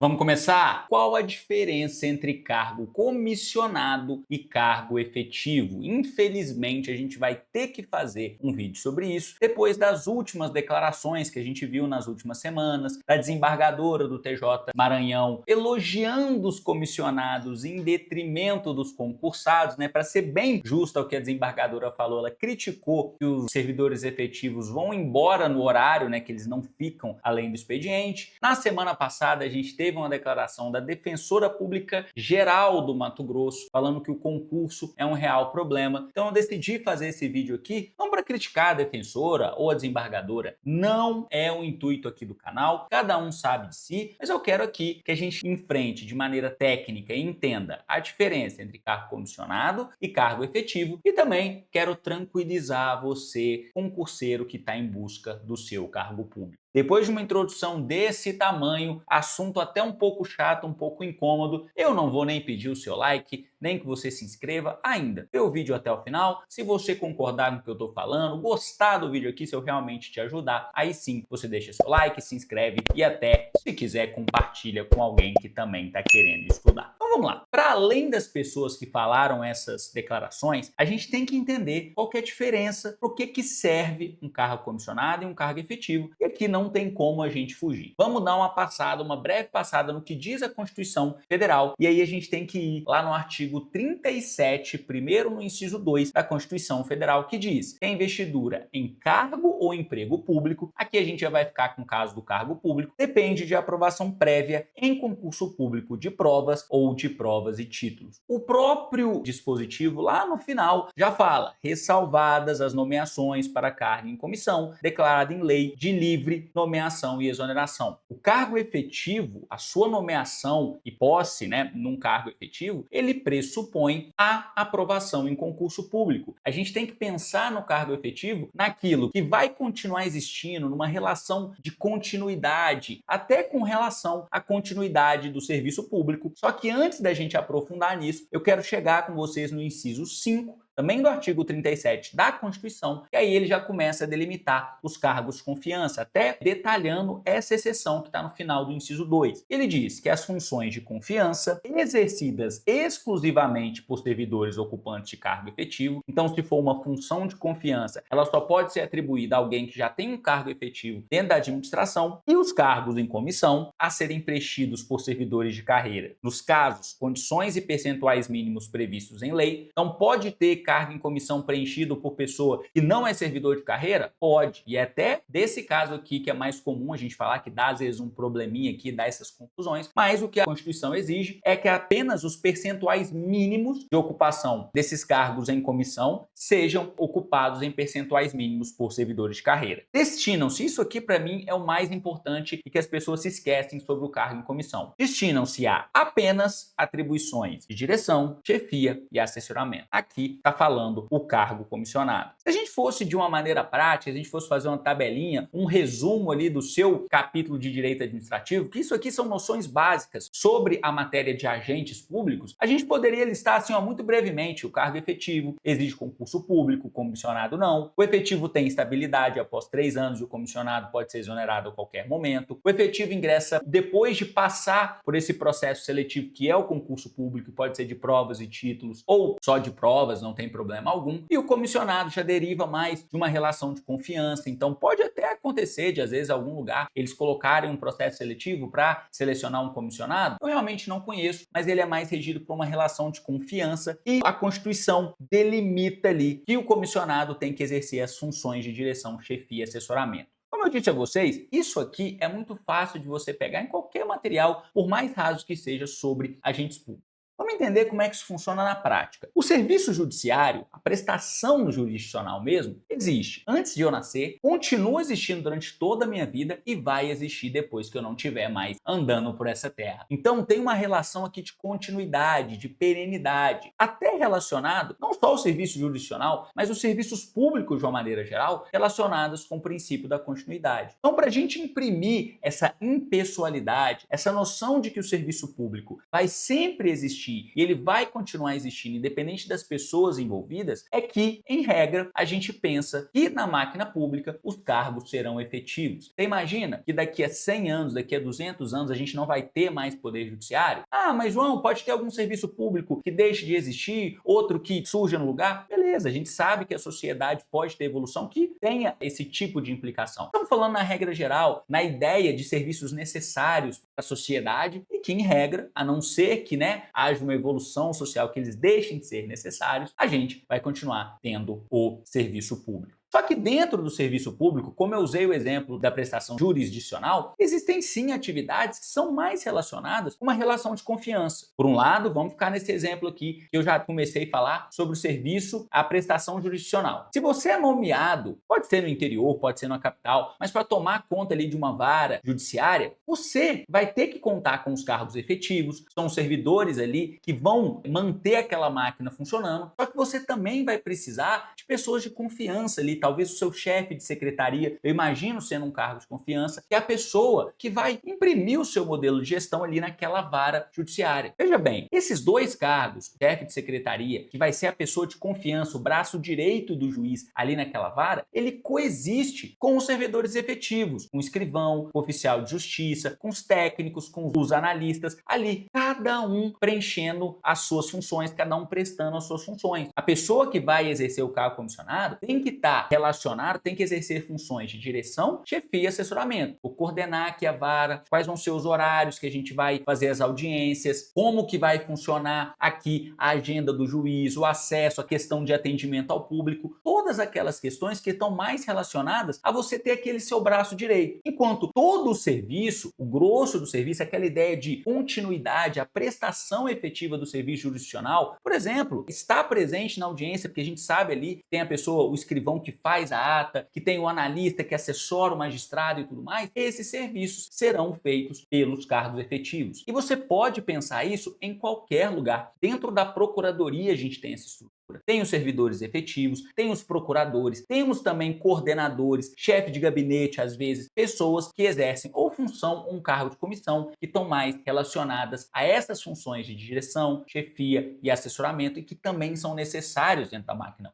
Vamos começar? Qual a diferença entre cargo comissionado e cargo efetivo? Infelizmente, a gente vai ter que fazer um vídeo sobre isso depois das últimas declarações que a gente viu nas últimas semanas, da desembargadora do TJ Maranhão elogiando os comissionados em detrimento dos concursados, né? Para ser bem justo ao que a desembargadora falou, ela criticou que os servidores efetivos vão embora no horário, né? Que eles não ficam além do expediente. Na semana passada, a gente teve uma declaração da Defensora Pública Geral do Mato Grosso, falando que o concurso é um real problema. Então eu decidi fazer esse vídeo aqui, não para criticar a defensora ou a desembargadora, não é o intuito aqui do canal, cada um sabe de si, mas eu quero aqui que a gente enfrente de maneira técnica e entenda a diferença entre cargo comissionado e cargo efetivo, e também quero tranquilizar você, concurseiro que está em busca do seu cargo público. Depois de uma introdução desse tamanho, assunto até um pouco chato, um pouco incômodo, eu não vou nem pedir o seu like, nem que você se inscreva ainda. Vê o vídeo até o final. Se você concordar com o que eu estou falando, gostar do vídeo aqui, se eu realmente te ajudar, aí sim você deixa seu like, se inscreve e até, se quiser, compartilha com alguém que também está querendo estudar. Então vamos lá. Para além das pessoas que falaram essas declarações, a gente tem que entender qual que é a diferença, para o que serve um cargo comissionado e um cargo efetivo. E aqui não tem como a gente fugir. Vamos dar uma breve passada no que diz a Constituição Federal, e aí a gente tem que ir lá no artigo 37, primeiro no inciso 2 da Constituição Federal, que diz que a investidura em cargo ou emprego público, aqui a gente já vai ficar com o caso do cargo público, depende de aprovação prévia em concurso público de provas ou de provas e títulos. O próprio dispositivo lá no final já fala, ressalvadas as nomeações para cargo em comissão, declarada em lei de livre nomeação e exoneração. O cargo efetivo, a sua nomeação e posse, né, num cargo efetivo, ele pressupõe a aprovação em concurso público. A gente tem que pensar no cargo efetivo naquilo que vai continuar existindo, numa relação de continuidade, até com relação à continuidade do serviço público. Só que antes da gente aprofundar nisso, eu quero chegar com vocês no inciso 5, também do artigo 37 da Constituição, e aí ele já começa a delimitar os cargos de confiança, até detalhando essa exceção que está no final do inciso 2. Ele diz que as funções de confiança exercidas exclusivamente por servidores ocupantes de cargo efetivo, então se for uma função de confiança, ela só pode ser atribuída a alguém que já tem um cargo efetivo dentro da administração, e os cargos em comissão a serem preenchidos por servidores de carreira. Nos casos, condições e percentuais mínimos previstos em lei, não pode ter cargo em comissão preenchido por pessoa que não é servidor de carreira? Pode. E é até desse caso aqui que é mais comum a gente falar, que dá às vezes um probleminha aqui, dá essas confusões, mas o que a Constituição exige é que apenas os percentuais mínimos de ocupação desses cargos em comissão sejam ocupados em percentuais mínimos por servidores de carreira. Destinam-se, isso aqui para mim é o mais importante e que as pessoas se esquecem sobre o cargo em comissão. Destinam-se a apenas atribuições de direção, chefia e assessoramento. Aqui está falando o cargo comissionado. Se a gente fosse de uma maneira prática, se a gente fosse fazer uma tabelinha, um resumo ali do seu capítulo de direito administrativo, que isso aqui são noções básicas sobre a matéria de agentes públicos, a gente poderia listar assim, ó, muito brevemente: o cargo efetivo exige concurso público, o comissionado não. O efetivo tem estabilidade após 3 anos e o comissionado pode ser exonerado a qualquer momento. O efetivo ingressa depois de passar por esse processo seletivo que é o concurso público, pode ser de provas e títulos ou só de provas, não tem problema algum. E o comissionado já deriva mais de uma relação de confiança, então pode até acontecer de às vezes algum lugar eles colocarem um processo seletivo para selecionar um comissionado. Eu realmente não conheço, mas ele é mais regido por uma relação de confiança e a Constituição delimita ali que o comissionado tem que exercer as funções de direção, chefia e assessoramento. Como eu disse a vocês, isso aqui é muito fácil de você pegar em qualquer material, por mais raso que seja, sobre agentes públicos. Vamos entender como é que isso funciona na prática. O serviço judiciário, a prestação jurisdicional mesmo, existe antes de eu nascer, continua existindo durante toda a minha vida e vai existir depois que eu não estiver mais andando por essa terra. Então tem uma relação aqui de continuidade, de perenidade, até relacionado não só ao serviço jurisdicional, mas os serviços públicos de uma maneira geral, relacionados com o princípio da continuidade. Então, para a gente imprimir essa impessoalidade, essa noção de que o serviço público vai sempre existir existir e ele vai continuar existindo independente das pessoas envolvidas, é que, em regra, a gente pensa que na máquina pública os cargos serão efetivos. Você imagina que daqui a 100 anos, daqui a 200 anos, a gente não vai ter mais poder judiciário? Ah, mas João, pode ter algum serviço público que deixe de existir, outro que surja no lugar? Beleza, a gente sabe que a sociedade pode ter evolução que tenha esse tipo de implicação. Estamos falando na regra geral, na ideia de serviços necessários para a sociedade e que, em regra, a não ser que haja uma evolução social que eles deixem de ser necessários, a gente vai continuar tendo o serviço público. Só que dentro do serviço público, como eu usei o exemplo da prestação jurisdicional, existem sim atividades que são mais relacionadas com uma relação de confiança. Por um lado, vamos ficar nesse exemplo aqui que eu já comecei a falar sobre o serviço, a prestação jurisdicional. Se você é nomeado, pode ser no interior, pode ser na capital, mas para tomar conta ali de uma vara judiciária, você vai ter que contar com os cargos efetivos, são os servidores ali que vão manter aquela máquina funcionando, só que você também vai precisar de pessoas de confiança ali, talvez o seu chefe de secretaria, eu imagino sendo um cargo de confiança, que é a pessoa que vai imprimir o seu modelo de gestão ali naquela vara judiciária. Veja bem, esses dois cargos, chefe de secretaria, que vai ser a pessoa de confiança, o braço direito do juiz ali naquela vara, ele coexiste com os servidores efetivos, com o escrivão, com o oficial de justiça, com os técnicos, com os analistas, ali, cada um preenchendo as suas funções, cada um prestando as suas funções. A pessoa que vai exercer o cargo comissionado tem que estar relacionado, tem que exercer funções de direção, chefia e assessoramento. Vou coordenar aqui a vara, quais vão ser os horários que a gente vai fazer as audiências, como que vai funcionar aqui a agenda do juiz, o acesso, a questão de atendimento ao público, todas aquelas questões que estão mais relacionadas a você ter aquele seu braço direito. Enquanto todo o serviço, o grosso do serviço, aquela ideia de continuidade, a prestação efetiva do serviço jurisdicional, por exemplo, está presente na audiência, porque a gente sabe ali que tem a pessoa, o escrivão que faz a ata, que tem o analista que assessora o magistrado e tudo mais, esses serviços serão feitos pelos cargos efetivos. E você pode pensar isso em qualquer lugar. Dentro da procuradoria a gente tem essa estrutura. Tem os servidores efetivos, tem os procuradores, temos também coordenadores, chefe de gabinete, às vezes, pessoas que exercem ou função ou um cargo de comissão que estão mais relacionadas a essas funções de direção, chefia e assessoramento e que também são necessários dentro da máquina.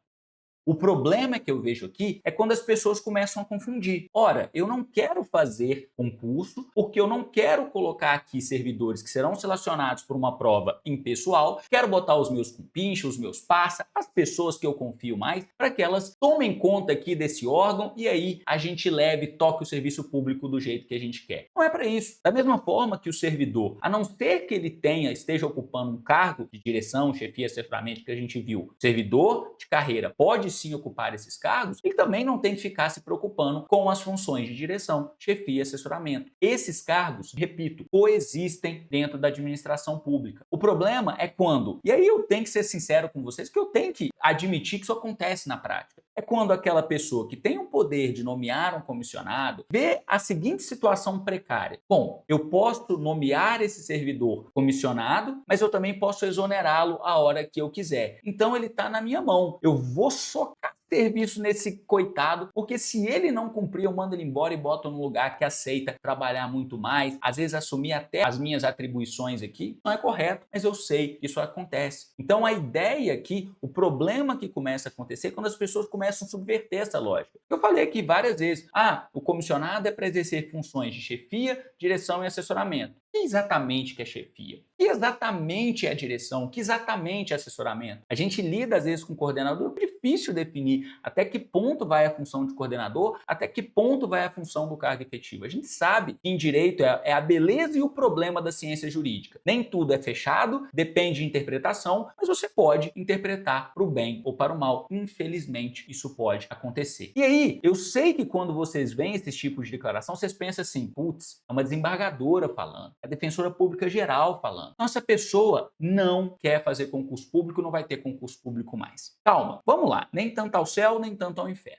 O problema que eu vejo aqui é quando as pessoas começam a confundir. Ora, eu não quero fazer concurso porque eu não quero colocar aqui servidores que serão selecionados por uma prova impessoal, quero botar os meus compinchos, os meus parça, as pessoas que eu confio mais, para que elas tomem conta aqui desse órgão e aí a gente leve e toque o serviço público do jeito que a gente quer. Não é para isso. Da mesma forma que o servidor, a não ser que ele esteja ocupando um cargo de direção, chefia, assessoramento que a gente viu, servidor de carreira pode sim ocupar esses cargos e também não tem que ficar se preocupando com as funções de direção, chefia e assessoramento. Esses cargos, repito, coexistem dentro da administração pública. O problema é quando, e aí eu tenho que ser sincero com vocês, que eu tenho que admitir que isso acontece na prática. É quando aquela pessoa que tem o poder de nomear um comissionado vê a seguinte situação precária. Bom, eu posso nomear esse servidor comissionado, mas eu também posso exonerá-lo a hora que eu quiser. Então ele está na minha mão. Eu vou socar serviço nesse coitado, porque se ele não cumprir, eu mando ele embora e boto num lugar que aceita trabalhar muito mais, às vezes assumir até as minhas atribuições aqui, não é correto, mas eu sei que isso acontece. Então a ideia aqui, o problema que começa a acontecer é quando as pessoas começam a subverter essa lógica. Eu falei aqui várias vezes, o comissionado é para exercer funções de chefia, direção e assessoramento. O que exatamente que é chefia? O que exatamente é direção? O que exatamente é assessoramento? A gente lida às vezes com o coordenador, é difícil definir até que ponto vai a função de coordenador, até que ponto vai a função do cargo efetivo. A gente sabe que em direito é a beleza e o problema da ciência jurídica. Nem tudo é fechado, depende de interpretação, mas você pode interpretar para o bem ou para o mal. Infelizmente, isso pode acontecer. E aí, eu sei que quando vocês veem esses tipos de declaração, vocês pensam assim, putz, é uma desembargadora falando, é a defensora pública geral falando. Então, essa pessoa não quer fazer concurso público, não vai ter concurso público mais. Calma, vamos lá, nem tanto ao céu, nem tanto ao inferno.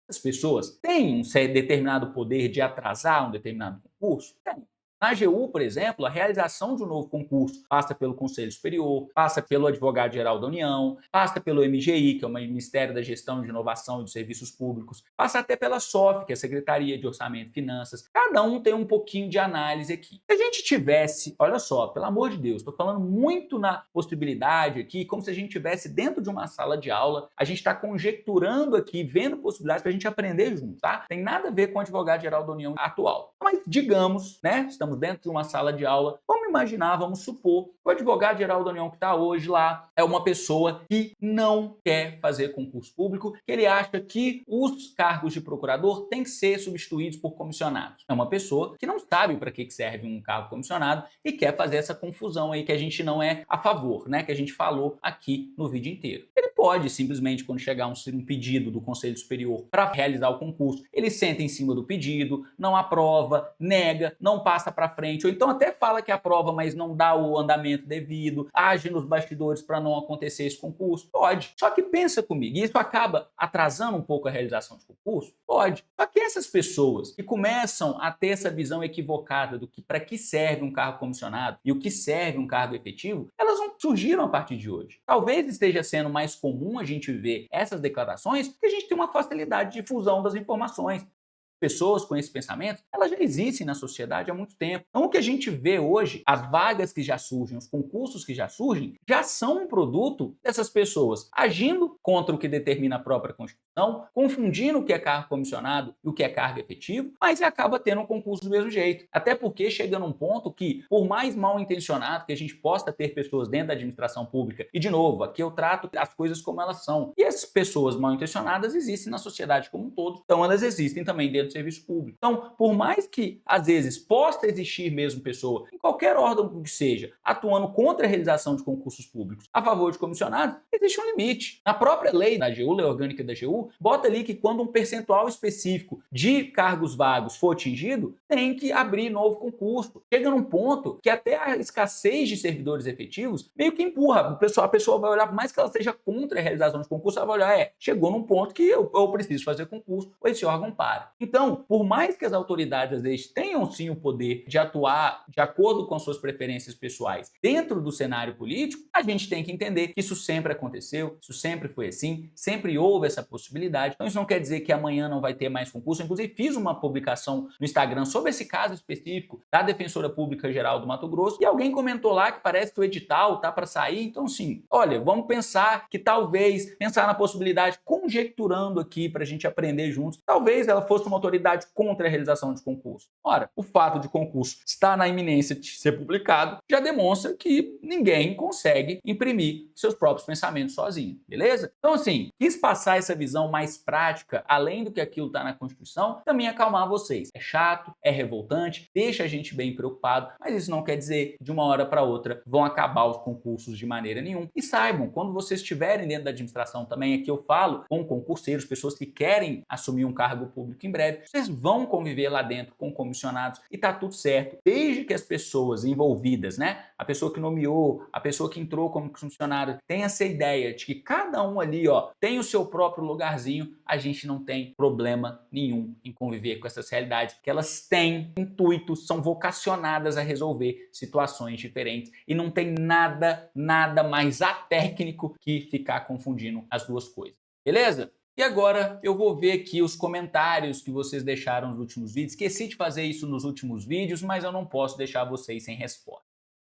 As pessoas têm um determinado poder de atrasar um determinado concurso? Tem. Na AGU, por exemplo, a realização de um novo concurso passa pelo Conselho Superior, passa pelo Advogado-Geral da União, passa pelo MGI, que é o Ministério da Gestão de Inovação e dos Serviços Públicos, passa até pela SOF, que é a Secretaria de Orçamento e Finanças. Cada um tem um pouquinho de análise aqui. Se a gente tivesse, olha só, pelo amor de Deus, estou falando muito na possibilidade aqui, como se a gente estivesse dentro de uma sala de aula, a gente está conjecturando aqui, vendo possibilidades para a gente aprender junto, tá? Tem nada a ver com o Advogado-Geral da União atual. Mas digamos, né, estamos dentro de uma sala de aula, vamos imaginar, vamos supor, que o Advogado-Geral da União que está hoje lá é uma pessoa que não quer fazer concurso público, que ele acha que os cargos de procurador têm que ser substituídos por comissionados. É uma pessoa que não sabe para que serve um cargo comissionado e quer fazer essa confusão aí que a gente não é a favor, né, que a gente falou aqui no vídeo inteiro. Ele pode simplesmente, quando chegar um pedido do Conselho Superior para realizar o concurso, ele senta em cima do pedido, não aprova, nega, não passa para frente, ou então até fala que aprova, mas não dá o andamento devido, age nos bastidores para não acontecer esse concurso. Pode. Só que pensa comigo, e isso acaba atrasando um pouco a realização de concurso? Pode. Só que essas pessoas que começam a ter essa visão equivocada do que para que serve um cargo comissionado e o que serve um cargo efetivo, elas não surgiram a partir de hoje. Talvez esteja sendo mais comum a gente ver essas declarações porque a gente tem uma facilidade de difusão das informações. Pessoas com esse pensamento, elas já existem na sociedade há muito tempo. Então, o que a gente vê hoje, as vagas que já surgem, os concursos que já surgem, já são um produto dessas pessoas agindo contra o que determina a própria Constituição, confundindo o que é cargo comissionado e o que é cargo efetivo, mas acaba tendo um concurso do mesmo jeito. Até porque chega num ponto que, por mais mal intencionado que a gente possa ter pessoas dentro da administração pública, e de novo, aqui eu trato as coisas como elas são, e as pessoas mal intencionadas existem na sociedade como um todo, então elas existem também dentro do serviço público. Então, por mais que às vezes possa existir mesmo pessoa, em qualquer órgão que seja, atuando contra a realização de concursos públicos a favor de comissionados, existe um limite. Na própria lei da AGU, lei orgânica da AGU, bota ali que quando um percentual específico de cargos vagos for atingido, tem que abrir novo concurso. Chega num ponto que até a escassez de servidores efetivos meio que empurra. A pessoa vai olhar, por mais que ela seja contra a realização de concurso, ela vai olhar, chegou num ponto que eu preciso fazer concurso, ou esse órgão para. Então, por mais que as autoridades às vezes tenham sim o poder de atuar de acordo com suas preferências pessoais dentro do cenário político, a gente tem que entender que isso sempre aconteceu, isso sempre foi assim, sempre houve essa possibilidade. Então, isso não quer dizer que amanhã não vai ter mais concurso. Eu, inclusive, fiz uma publicação no Instagram sobre esse caso específico da Defensora Pública Geral do Mato Grosso e alguém comentou lá que parece que o edital tá para sair. Então, sim, olha, vamos pensar que talvez, pensar na possibilidade, conjecturando aqui para a gente aprender juntos, talvez ela fosse uma autoridade contra a realização de concurso. Ora, o fato de concurso estar na iminência de ser publicado já demonstra que ninguém consegue imprimir seus próprios pensamentos sozinho, beleza? Então, assim, quis passar essa visão mais prática, além do que aquilo está na Constituição, também acalmar vocês. É chato, é revoltante, deixa a gente bem preocupado, mas isso não quer dizer que de uma hora para outra vão acabar os concursos de maneira nenhuma. E saibam, quando vocês estiverem dentro da administração também, aqui eu falo com concurseiros, pessoas que querem assumir um cargo público em breve, vocês vão conviver lá dentro com comissionados e tá tudo certo, desde que as pessoas envolvidas, né, a pessoa que nomeou, a pessoa que entrou como funcionário, tem essa ideia de que cada um ali, tem o seu próprio lugarzinho, a gente não tem problema nenhum em conviver com essas realidades, que elas têm intuitos, são vocacionadas a resolver situações diferentes e não tem nada mais atécnico que ficar confundindo as duas coisas. Beleza? E agora eu vou ver aqui os comentários que vocês deixaram nos últimos vídeos. Esqueci de fazer isso nos últimos vídeos, mas eu não posso deixar vocês sem resposta.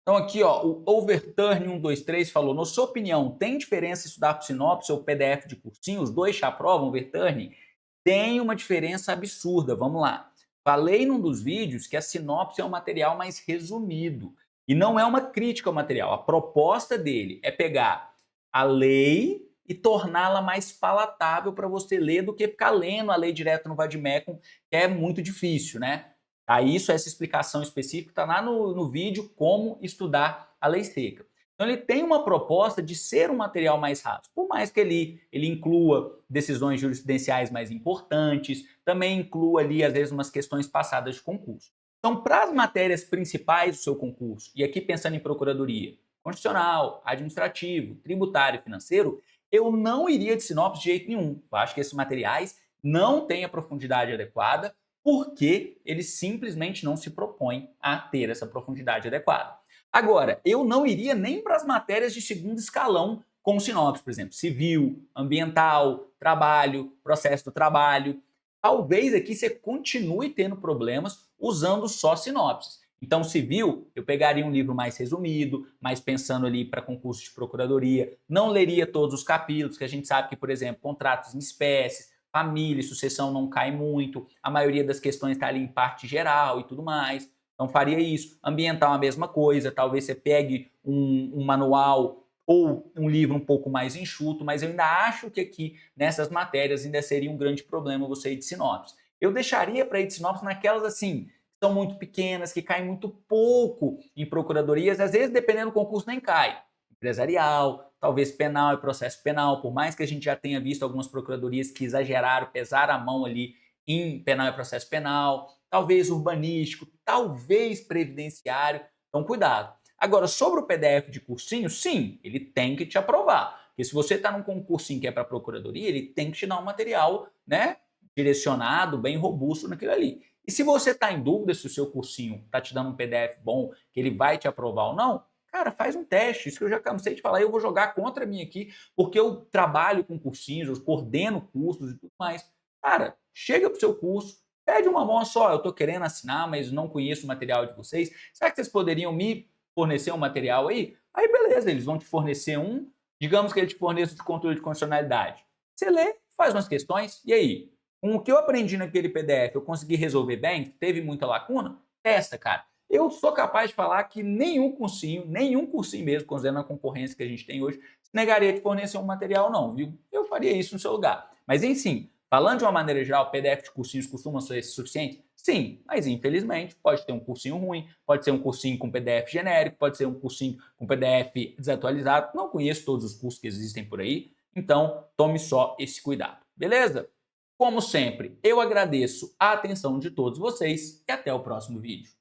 Então aqui, o Overturn123 falou: na sua opinião, tem diferença estudar para sinopse ou PDF de cursinho? Os dois te aprovam, Overturn? Tem uma diferença absurda, vamos lá. Falei num dos vídeos que a sinopse é um material mais resumido. E não é uma crítica ao material. A proposta dele é pegar a lei e torná-la mais palatável para você ler do que ficar lendo a lei direto no Vademecum, que é muito difícil, né? Aí essa explicação específica está lá no vídeo como estudar a lei seca. Então ele tem uma proposta de ser um material mais raso, por mais que ele inclua decisões jurisprudenciais mais importantes, também inclua ali às vezes umas questões passadas de concurso. Então, para as matérias principais do seu concurso, e aqui pensando em procuradoria, constitucional, administrativo, tributário e financeiro, eu não iria de sinopse de jeito nenhum. Eu acho que esses materiais não têm a profundidade adequada, porque ele simplesmente não se propõe a ter essa profundidade adequada. Agora, eu não iria nem para as matérias de segundo escalão com sinopse, por exemplo, civil, ambiental, trabalho, processo do trabalho. Talvez aqui você continue tendo problemas usando só sinopses. Então, civil, eu pegaria um livro mais resumido, mais pensando ali para concurso de procuradoria, não leria todos os capítulos, que a gente sabe que, por exemplo, contratos em espécies, família e sucessão não cai muito, a maioria das questões está ali em parte geral e tudo mais. Então, faria isso. Ambiental, a mesma coisa, talvez você pegue um manual ou um livro um pouco mais enxuto, mas eu ainda acho que aqui, nessas matérias, ainda seria um grande problema você ir de sinopse. Eu deixaria para ir de sinopse naquelas assim, são muito pequenas, que caem muito pouco em procuradorias, às vezes, dependendo do concurso, nem cai. Empresarial, talvez penal e processo penal, por mais que a gente já tenha visto algumas procuradorias que exageraram, pesaram a mão ali em penal e processo penal, talvez urbanístico, talvez previdenciário, então cuidado. Agora, sobre o PDF de cursinho, sim, ele tem que te aprovar. Porque se você está num concursinho que é para procuradoria, ele tem que te dar um material, né, direcionado, bem robusto naquilo ali. E se você está em dúvida se o seu cursinho está te dando um PDF bom, que ele vai te aprovar ou não, cara, faz um teste. Isso que eu já cansei de falar, eu vou jogar contra mim aqui, porque eu trabalho com cursinhos, eu coordeno cursos e tudo mais. Cara, chega pro seu curso, pede uma mão só, eu estou querendo assinar, mas não conheço o material de vocês. Será que vocês poderiam me fornecer um material aí? Aí beleza, eles vão te fornecer um, digamos que ele te forneça de controle de constitucionalidade. Você lê, faz umas questões, e aí? Com o que eu aprendi naquele PDF, eu consegui resolver bem? Teve muita lacuna? Testa, cara. Eu sou capaz de falar que nenhum cursinho mesmo, considerando a concorrência que a gente tem hoje, negaria de fornecer um material não, viu? Eu faria isso no seu lugar. Mas, enfim, falando de uma maneira geral, PDF de cursinhos costuma ser suficiente? Sim, mas infelizmente pode ter um cursinho ruim, pode ser um cursinho com PDF genérico, pode ser um cursinho com PDF desatualizado. Não conheço todos os cursos que existem por aí, então tome só esse cuidado, beleza? Como sempre, eu agradeço a atenção de todos vocês e até o próximo vídeo.